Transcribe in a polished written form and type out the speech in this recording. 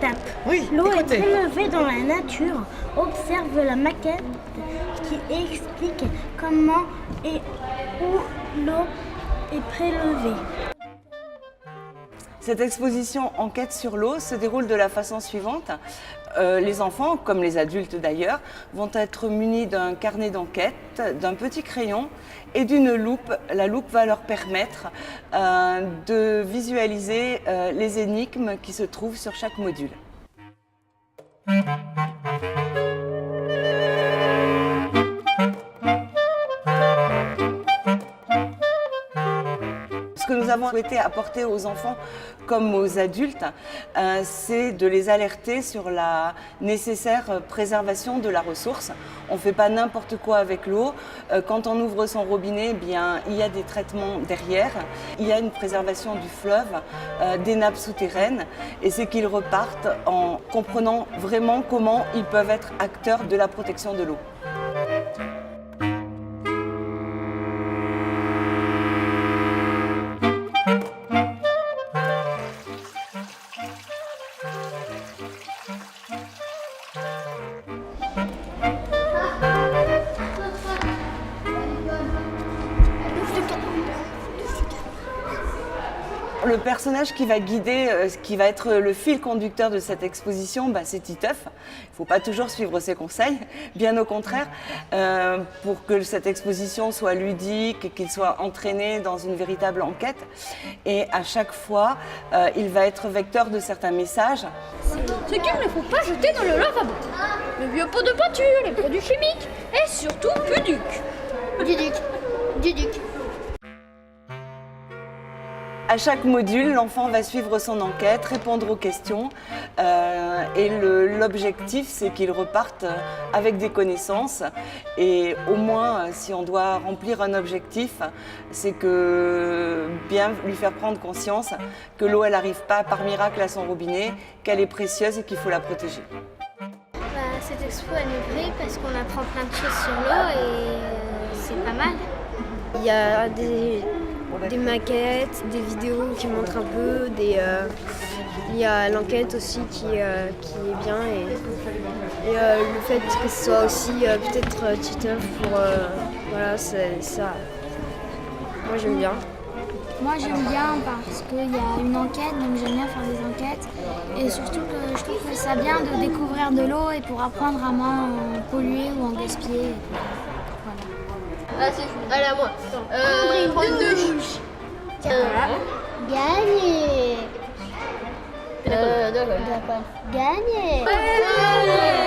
étape. Oui, L'eau est écoutez. prélevée dans la nature. Observe la maquette qui explique comment et où l'eau est prélevée. Cette exposition Enquête sur l'eau se déroule de la façon suivante. Les enfants, comme les adultes d'ailleurs, vont être munis d'un carnet d'enquête, d'un petit crayon et d'une loupe. La loupe va leur permettre de visualiser les énigmes qui se trouvent sur chaque module. Ce que nous avons souhaité apporter aux enfants comme aux adultes, c'est de les alerter sur la nécessaire préservation de la ressource. On ne fait pas n'importe quoi avec l'eau. Quand on ouvre son robinet, eh bien, il y a des traitements derrière. Il y a une préservation du fleuve, des nappes souterraines. Et c'est qu'ils repartent en comprenant vraiment comment ils peuvent être acteurs de la protection de l'eau. Le personnage qui va guider, qui va être le fil conducteur de cette exposition, c'est Titeuf. Il ne faut pas toujours suivre ses conseils, bien au contraire. Pour que cette exposition soit ludique, qu'il soit entraîné dans une véritable enquête. Et à chaque fois, il va être vecteur de certains messages. Ce qu'il ne faut pas jeter dans le lavabo. Le vieux pot de peinture, les produits chimiques et surtout du duc. Du duc. À chaque module, l'enfant va suivre son enquête, répondre aux questions et l'objectif, c'est qu'il reparte avec des connaissances et au moins, si on doit remplir un objectif, c'est que bien lui faire prendre conscience que l'eau, elle n'arrive pas par miracle à son robinet, qu'elle est précieuse et qu'il faut la protéger. Cette expo, elle est vraie parce qu'on apprend plein de choses sur l'eau et c'est pas mal. Il y a des maquettes, des vidéos qui montrent un peu, il y a l'enquête aussi qui est bien et le fait que ce soit aussi peut-être Titeuf pour voilà, c'est ça. Moi j'aime bien. Moi j'aime bien parce qu'il y a une enquête, donc j'aime bien faire des enquêtes et surtout que je trouve que c'est bien de découvrir de l'eau et pour apprendre à moins en polluer ou en gaspiller. Ah, allez, à moi. Prendre une douche. Gagné. D'accord. Gagné. Ouais.